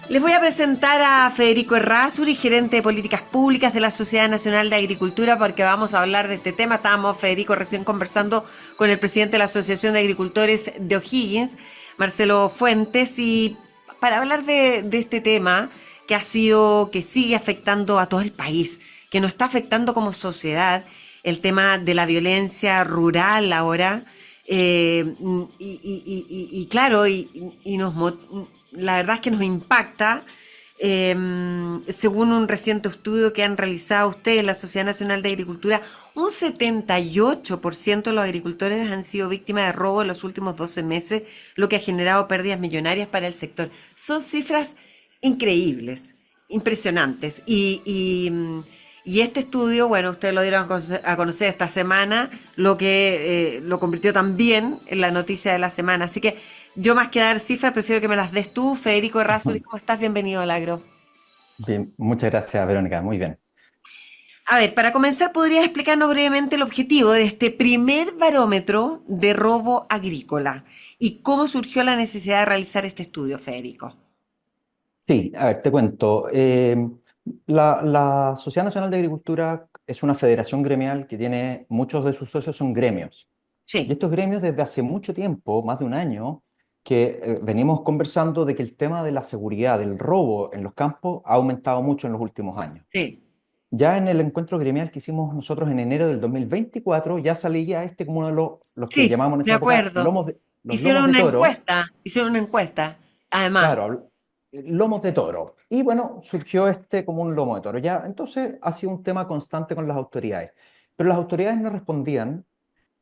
Les voy a presentar a Federico Errázuriz, gerente de políticas públicas de la Sociedad Nacional de Agricultura, porque vamos a hablar de este tema. Estábamos, Federico, recién conversando con el presidente de la Asociación de Agricultores de O'Higgins, Marcelo Fuentes, y para hablar de este tema que sigue afectando a todo el país, que nos está afectando como sociedad, el tema de la violencia rural ahora. Claro, la verdad es que nos impacta. Según un reciente estudio que han realizado ustedes, la Sociedad Nacional de Agricultura, un 78% de los agricultores han sido víctimas de robo en los últimos 12 meses, lo que ha generado pérdidas millonarias para el sector. Son cifras increíbles, impresionantes. Y este estudio, bueno, ustedes lo dieron a conocer esta semana, lo que lo convirtió también en la noticia de la semana. Así que yo, más que dar cifras, prefiero que me las des tú. Federico Errázuriz, ¿cómo estás? Bienvenido al Agro. Bien, muchas gracias, Verónica. Muy bien. A ver, para comenzar, ¿podrías explicarnos brevemente el objetivo de este primer barómetro de robo agrícola y cómo surgió la necesidad de realizar este estudio, Federico? Sí, a ver, te cuento. La Sociedad Nacional de Agricultura es una federación gremial que tiene, muchos de sus socios son gremios. Y Sí, estos gremios desde hace mucho tiempo, más de un año, que venimos conversando de que el tema de la seguridad, del robo en los campos, ha aumentado mucho en los últimos años. sí, Ya en el encuentro gremial que hicimos nosotros en enero del 2024, ya salía como uno de los que sí, llamábamos en de esa época acuerdo. los lomos de toro. Hicieron una encuesta, además. Claro, lomos de toro. Y bueno, surgió este como un lomo de toro. Ya, entonces ha sido un tema constante con las autoridades. Pero las autoridades nos respondían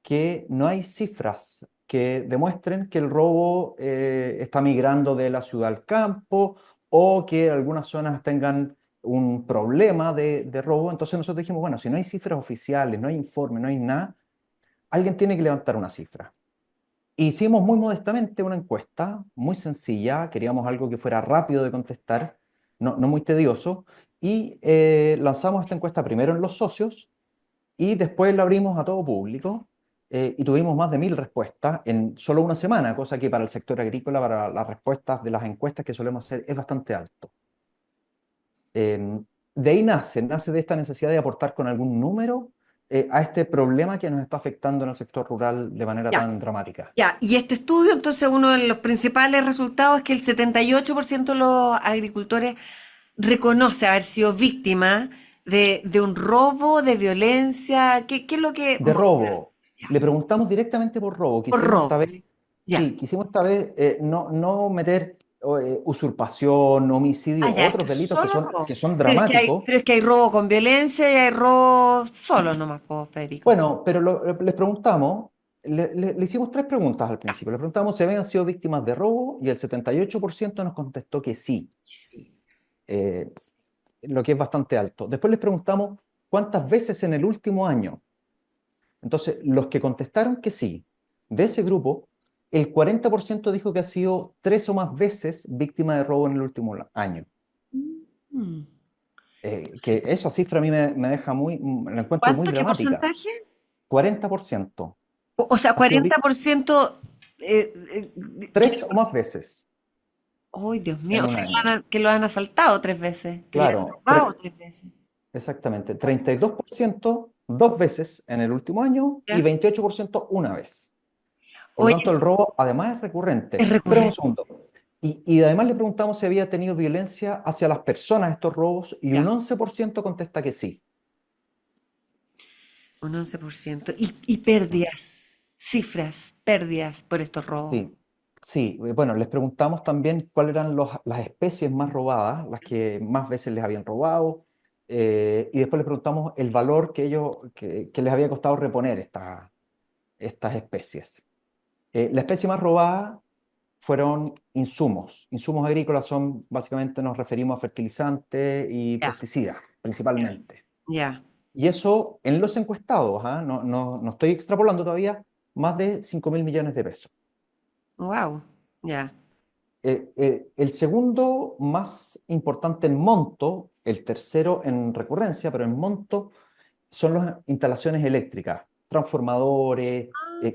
que no hay cifras que demuestren que el robo está migrando de la ciudad al campo o que algunas zonas tengan un problema de robo. Entonces nosotros dijimos, bueno, si no hay cifras oficiales, no hay informe, no hay nada, alguien tiene que levantar una cifra. Hicimos muy modestamente una encuesta, muy sencilla, queríamos algo que fuera rápido de contestar, no muy tedioso, y lanzamos esta encuesta primero en los socios y después la abrimos a todo público y tuvimos más de 1000 respuestas en solo una semana, cosa que para el sector agrícola, para las respuestas de las encuestas que solemos hacer, es bastante alto. De ahí nace de esta necesidad de aportar con algún número a este problema que nos está afectando en el sector rural de manera Ya, tan dramática. ya. Y este estudio, entonces, uno de los principales resultados es que el 78% de los agricultores reconoce haber sido víctima de un robo, de violencia. ¿Qué es lo que De muestra? robo, Ya, le preguntamos directamente por robo. por Quisimos esta robo. vez, Ya. sí, quisimos esta vez no meter usurpación, Ah, homicidio, ya, esto otros es delitos solo robo. que son dramáticos. Pero es que hay robo con violencia y hay robo solo nomás, po, Federico. Bueno, pero les preguntamos, le hicimos 3 preguntas al principio. Le preguntamos si habían sido víctimas de robo y el 78% nos contestó que sí, eh, lo que es bastante alto. Después les preguntamos cuántas veces en el último año. Entonces, los que contestaron que sí, de ese grupo, el 40% dijo que ha sido 3 o más veces víctima de robo en el último año. Mm. Que esa cifra a mí me deja la encuentro muy ¿Cuánto? ¿Qué dramática. porcentaje? 40% O sea, ha sido 40%. ¿Qué? 3 o más veces ¡Ay, Dios mío! en O un sea, año. que lo han asaltado 3 veces, que le han Claro, robado 3 veces. exactamente. 32% 2 veces en el último año y ¿Ya? 28% una vez. Por lo Oye, tanto, el robo además es recurrente. es Espera un recurrente. segundo. Y además le preguntamos si había tenido violencia hacia las personas estos robos y un Ya, 11% contesta que sí. un 11%. Y pérdidas, cifras, pérdidas por estos robos. Sí, sí. Bueno, les preguntamos también cuáles eran las especies más robadas, las que más veces les habían robado, y después les preguntamos el valor que les había costado reponer estas especies. La especie más robada fueron insumos. Insumos agrícolas son, básicamente nos referimos a fertilizantes y Ya, pesticidas, ya, principalmente. ya. Y eso en los encuestados, ¿ah? No estoy extrapolando todavía, más de 5.000 millones de pesos. Wow, ya. El segundo más importante en monto, el tercero en recurrencia, pero en monto, son las instalaciones eléctricas, transformadores,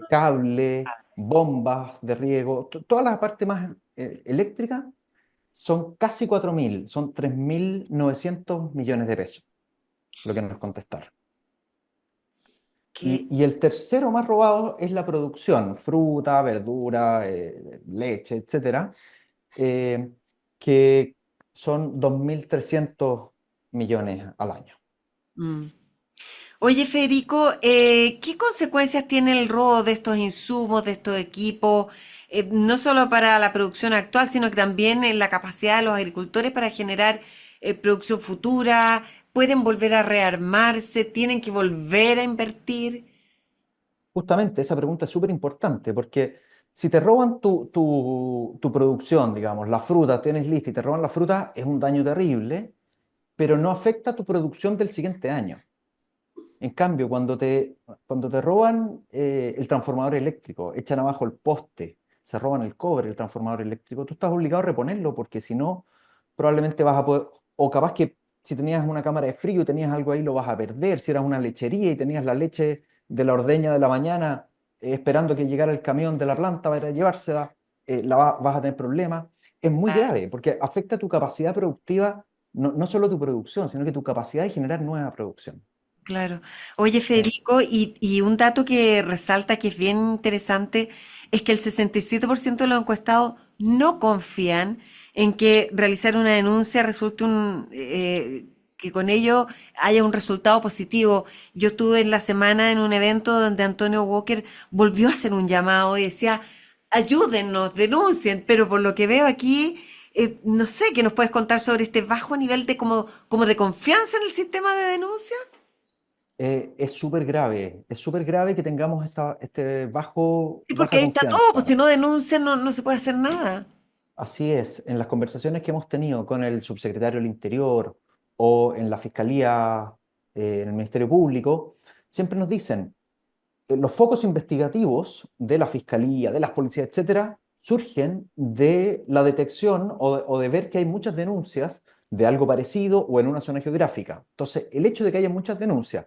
cables, bombas de riego, toda la parte más eléctrica son casi 4.000, son 3.900 millones de pesos, lo que nos contestaron. ¿Qué? Y el tercero más robado es la producción, fruta, verdura, leche, etcétera, eh, que son 2.300 millones al año. Mm. Oye, Federico, ¿qué consecuencias tiene el robo de estos insumos, de estos equipos, no solo para la producción actual, sino que también en la capacidad de los agricultores para generar producción futura? ¿Pueden volver a rearmarse? ¿Tienen que volver a invertir? Justamente esa pregunta es súper importante porque si te roban tu producción, digamos, la fruta tienes lista y te roban la fruta, es un daño terrible, pero no afecta tu producción del siguiente año. En cambio, cuando te roban el transformador eléctrico, echan abajo el poste, se roban el cobre, el transformador eléctrico, tú estás obligado a reponerlo porque si no, probablemente vas a poder, o capaz que si tenías una cámara de frío y tenías algo ahí, lo vas a perder. Si eras una lechería y tenías la leche de la ordeña de la mañana esperando que llegara el camión de la planta para llevársela, vas a tener problemas. Es muy grave porque afecta tu capacidad productiva, no solo tu producción, sino que tu capacidad de generar nueva producción. Claro. Oye, Eh, Federico, y un dato que resalta que es bien interesante es que el 67% de los encuestados no confían en que realizar una denuncia resulte que con ello haya un resultado positivo. Yo estuve en la semana en un evento donde Antonio Walker volvió a hacer un llamado y decía, ayúdennos, denuncien, pero por lo que veo aquí, no sé, ¿qué nos puedes contar sobre este bajo nivel de como de confianza en el sistema de denuncia? Es súper grave que tengamos este Sí, porque baja ahí está todo, pues si confianza. no denuncian no se puede hacer nada. Así es, en las conversaciones que hemos tenido con el subsecretario del Interior o en la Fiscalía, en el Ministerio Público, siempre nos dicen, los focos investigativos de la Fiscalía, de las policías, etcétera, surgen de la detección o de ver que hay muchas denuncias de algo parecido o en una zona geográfica. Entonces, el hecho de que haya muchas denuncias,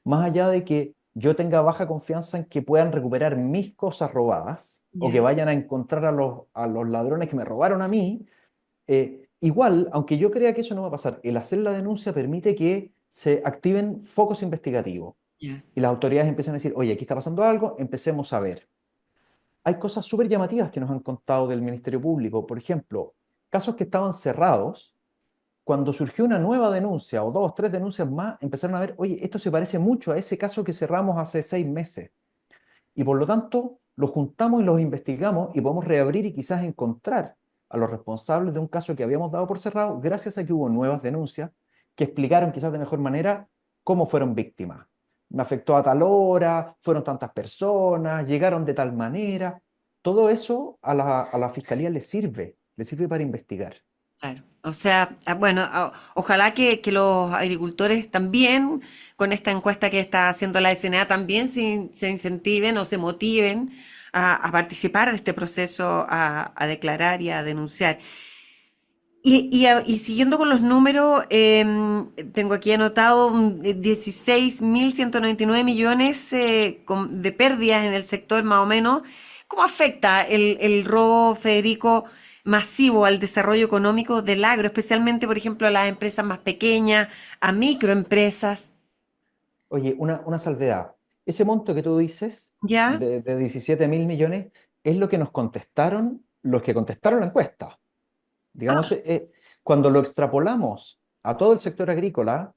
más allá de que yo tenga baja confianza en que puedan recuperar mis cosas robadas o que Ya. vayan a encontrar a los ladrones que me robaron a mí, igual, aunque yo crea que eso no va a pasar, el hacer la denuncia permite que se activen focos investigativos Ya. y las autoridades empiezan a decir, oye, aquí está pasando algo, empecemos a ver. Hay cosas súper llamativas que nos han contado del Ministerio Público. Por ejemplo, casos que estaban cerrados, cuando surgió una nueva denuncia o dos, tres denuncias más, empezaron a ver, oye, esto se parece mucho a ese caso que cerramos hace 6 meses. Y por lo tanto, los juntamos y los investigamos y podemos reabrir y quizás encontrar a los responsables de un caso que habíamos dado por cerrado gracias a que hubo nuevas denuncias que explicaron quizás de mejor manera cómo fueron víctimas. Me afectó a tal hora, fueron tantas personas, llegaron de tal manera. Todo eso a la fiscalía le sirve para investigar. Claro. O sea, bueno, ojalá que los agricultores también, con esta encuesta que está haciendo la SNA, también se incentiven o se motiven a participar de este proceso, a declarar y a denunciar. Y siguiendo con los números, tengo aquí anotado 16.199 millones de pérdidas en el sector más o menos. ¿Cómo afecta el robo, Federico, masivo al desarrollo económico del agro, especialmente, por ejemplo, a las empresas más pequeñas, a microempresas? Oye, una salvedad. Ese monto que tú dices, ¿Ya? de 17.000 millones, es lo que nos contestaron los que contestaron la encuesta. Digamos, cuando lo extrapolamos a todo el sector agrícola,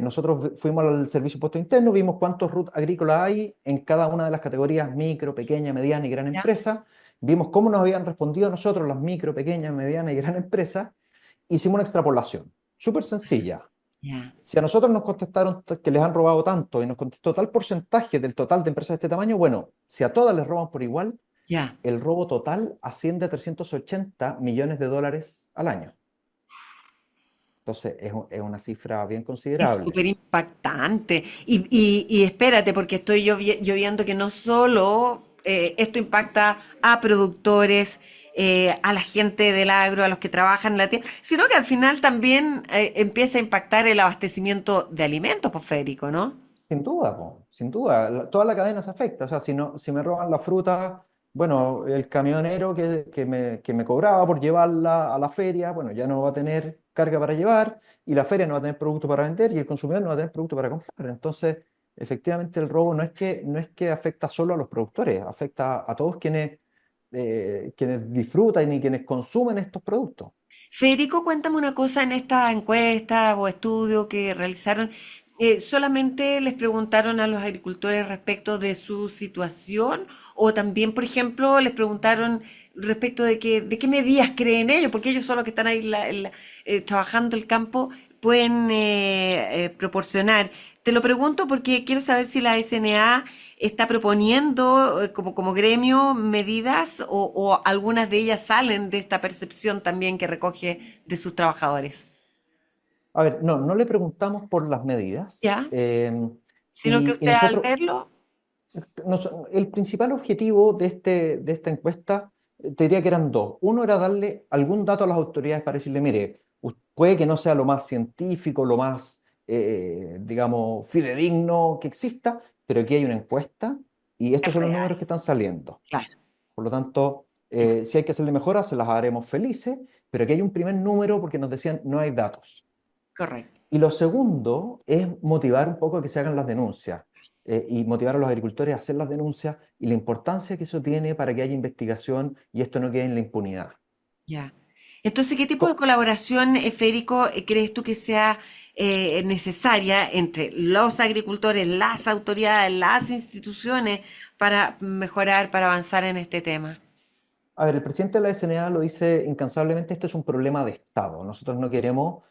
nosotros fuimos al Servicio de Impuesto Interno, vimos cuántos RUT agrícolas hay en cada una de las categorías micro, pequeña, mediana y gran ¿Ya? empresa, vimos cómo nos habían respondido a nosotros las micro, pequeñas, medianas y gran empresas, hicimos una extrapolación, súper sencilla. Ya. Si a nosotros nos contestaron que les han robado tanto y nos contestó tal porcentaje del total de empresas de este tamaño, bueno, si a todas les roban por igual, Ya. el robo total asciende a 380 millones de dólares al año. Entonces, es una cifra bien Es considerable. súper impactante. Y espérate, porque estoy yo viendo que no solo esto impacta a productores, a la gente del agro, a los que trabajan en la tierra, sino que al final también empieza a impactar el abastecimiento de alimentos, pues, Federico, ¿no? Sin duda, po, sin duda. Toda la cadena se afecta. O sea, si no, si me roban la fruta, bueno, el camionero que me cobraba por llevarla a la feria, bueno, ya no va a tener carga para llevar y la feria no va a tener producto para vender y el consumidor no va a tener producto para comprar. Entonces, efectivamente, el robo no es que afecta solo a los productores, afecta a todos quienes disfrutan y quienes consumen estos productos. Federico, cuéntame una cosa en esta encuesta o estudio que realizaron. ¿Solamente les preguntaron a los agricultores respecto de su situación o también, por ejemplo, les preguntaron respecto de qué medidas creen ellos? Porque ellos son los que están ahí trabajando el campo, pueden proporcionar. Te lo pregunto porque quiero saber si la SNA está proponiendo como gremio medidas o algunas de ellas salen de esta percepción también que recoge de sus trabajadores. A ver, no le preguntamos por las medidas. ¿Ya? Sino que Y usted al verlo, el principal objetivo de esta encuesta, te diría que eran dos. Uno era darle algún dato a las autoridades para decirle, mire, puede que no sea lo más científico, lo más, digamos, fidedigno que exista, pero aquí hay una encuesta y estos es son los real, números que están saliendo. claro. Por lo tanto, Ya, si hay que hacerle mejoras, se las haremos felices, pero aquí hay un primer número porque nos decían, no hay datos. correcto. Y lo segundo es motivar un poco a que se hagan las denuncias y motivar a los agricultores a hacer las denuncias y la importancia que eso tiene para que haya investigación y esto no quede en la impunidad. Ya. Entonces, ¿qué tipo de Co- colaboración, Federico, crees tú que sea necesaria entre los agricultores, las autoridades, las instituciones para mejorar, para avanzar en este tema? A ver, el presidente de la SNA lo dice incansablemente, esto es un problema de Estado. Nosotros no queremos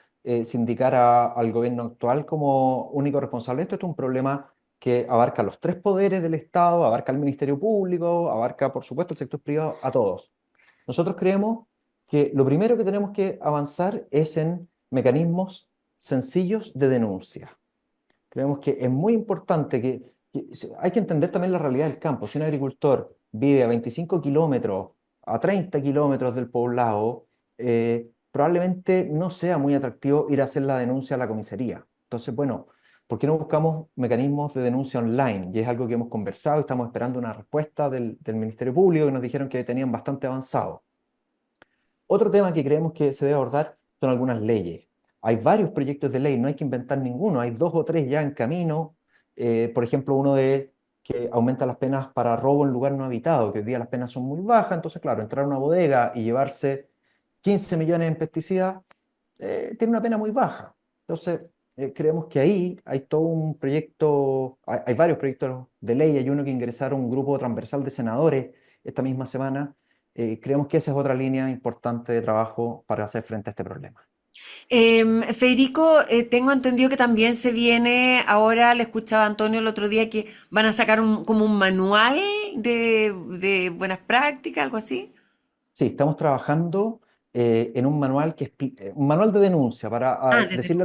sindicar al gobierno actual como único responsable de esto. Esto es un problema que abarca los 3 poderes del Estado, abarca el Ministerio Público, abarca, por supuesto, el sector privado, a todos. Nosotros creemos que lo primero que tenemos que avanzar es en mecanismos sencillos de denuncia. Creemos que es muy importante que hay que entender también la realidad del campo. Si un agricultor vive a 25 kilómetros, a 30 kilómetros del poblado, probablemente no sea muy atractivo ir a hacer la denuncia a la comisaría. Entonces, bueno, ¿por qué no buscamos mecanismos de denuncia online? Y es algo que hemos conversado y estamos esperando una respuesta del Ministerio Público, que nos dijeron que tenían bastante avanzado. Otro tema que creemos que se debe abordar son algunas leyes. Hay varios proyectos de ley, no hay que inventar ninguno, hay 2 o 3 ya en camino. Por ejemplo, uno de que aumenta las penas para robo en lugar no habitado, que hoy día las penas son muy bajas. Entonces, claro, entrar a una bodega y llevarse 15 millones en pesticidas tiene una pena muy baja. Entonces, creemos que ahí hay todo un proyecto, hay varios proyectos de ley. Hay uno que ingresaron un grupo transversal de senadores esta misma semana. Creemos que esa es otra línea importante de trabajo para hacer frente a este problema. Federico, tengo entendido que también se viene, ahora le escuchaba a Antonio el otro día que van a sacar como un manual de buenas prácticas, algo así. Sí, estamos trabajando en un manual un manual de denuncia para Desde decirle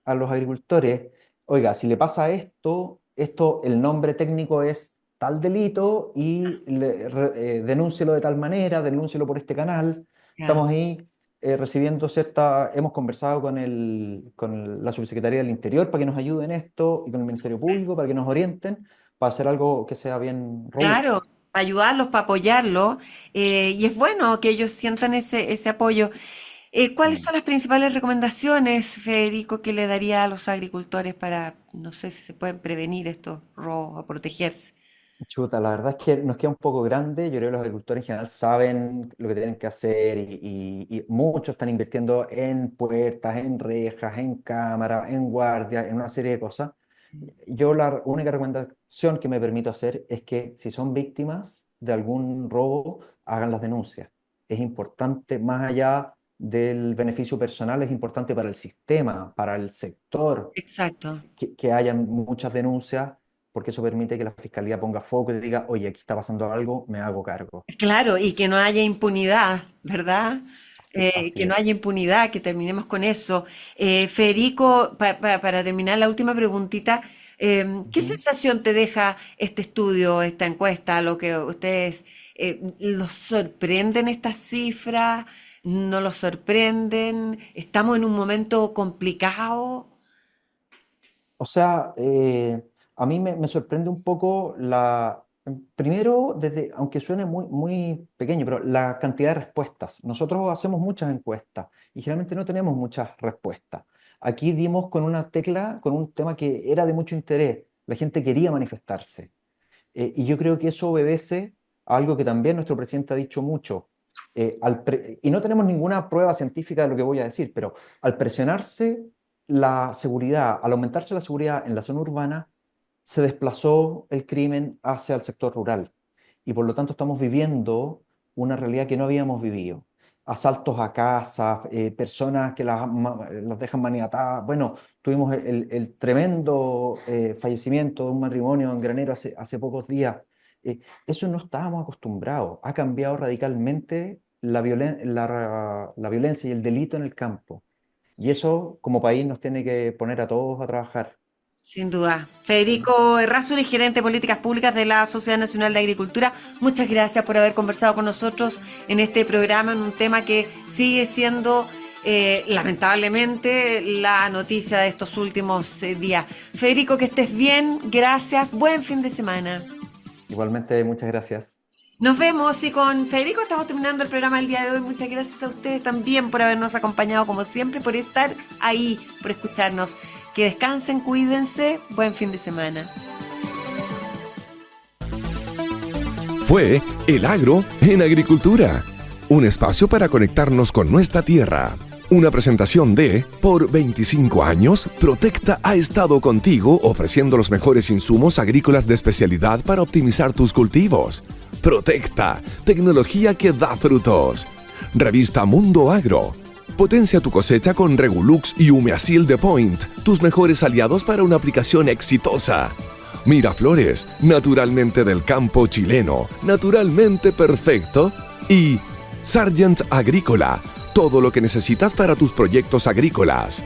a los agricultores, oiga, si le pasa esto, el nombre técnico es tal delito y denúncielo de tal manera, denúncielo por este canal. ya. Estamos ahí recibiendo hemos conversado con la Subsecretaría del Interior para que nos ayuden en esto y con el Ministerio Público para que nos orienten para hacer algo que sea bien robusto. Claro, para ayudarlos, para apoyarlos, y es bueno que ellos sientan ese apoyo. ¿Cuáles son las principales recomendaciones, Federico, que le daría a los agricultores para, no sé si se pueden prevenir estos robos o protegerse? Chuta, la verdad es que nos queda un poco grande. Yo creo que los agricultores en general saben lo que tienen que hacer y muchos están invirtiendo en puertas, en rejas, en cámaras, en guardias, en una serie de cosas. Yo la única recomendación que me permito hacer es que si son víctimas de algún robo, hagan las denuncias. Es importante, más allá del beneficio personal, es importante para el sistema, para el sector, Exacto. que hayan muchas denuncias, porque eso permite que la fiscalía ponga foco y diga, oye, aquí está pasando algo, me hago cargo. Claro, y que no haya impunidad, ¿verdad? Así Que no haya es. impunidad, que terminemos con eso. Federico, para terminar la última preguntita, ¿qué Ujú. sensación te deja este estudio, esta encuesta, lo que ustedes, los sorprenden estas cifras? ¿No los sorprenden? ¿Estamos en un momento complicado? O sea, a mí me sorprende un poco primero, aunque suene muy, muy pequeño, pero la cantidad de respuestas. Nosotros hacemos muchas encuestas y generalmente no tenemos muchas respuestas. Aquí dimos con una tecla, con un tema que era de mucho interés. La gente quería manifestarse. Y yo creo que eso obedece a algo que también nuestro presidente ha dicho mucho. Y no tenemos ninguna prueba científica de lo que voy a decir, pero al presionarse la seguridad, al aumentarse la seguridad en la zona urbana, se desplazó el crimen hacia el sector rural. Y por lo tanto estamos viviendo una realidad que no habíamos vivido. Asaltos a casas, personas que las dejan maniatadas. Bueno, tuvimos el tremendo fallecimiento de un matrimonio en Granero hace pocos días. Eso no estábamos acostumbrados. Ha cambiado radicalmente la violencia y el delito en el campo. Y eso, como país, nos tiene que poner a todos a trabajar. Sin duda. ¿Mm? Federico Errázuriz, gerente de políticas públicas de la Sociedad Nacional de Agricultura, muchas gracias por haber conversado con nosotros en este programa, en un tema que sigue siendo, lamentablemente, la noticia de estos últimos días. Federico, que estés bien, gracias, buen fin de semana. Igualmente, muchas gracias. Nos vemos y con Federico estamos terminando el programa del día de hoy. Muchas gracias a ustedes también por habernos acompañado como siempre, por estar ahí, por escucharnos. Que descansen, cuídense, buen fin de semana. Fue El Agro en Agricultura, un espacio para conectarnos con nuestra tierra. Una presentación de Por 25 años, Protecta ha estado contigo ofreciendo los mejores insumos agrícolas de especialidad para optimizar tus cultivos. Protecta, tecnología que da frutos. Revista Mundo Agro. Potencia tu cosecha con Regulux y Humeacil de Point, tus mejores aliados para una aplicación exitosa. Miraflores, naturalmente del campo chileno, naturalmente perfecto. Y Sargent Agrícola, todo lo que necesitas para tus proyectos agrícolas.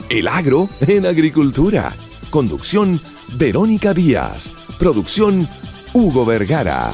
El agro en agricultura. Conducción, Verónica Díaz. Producción, Hugo Vergara.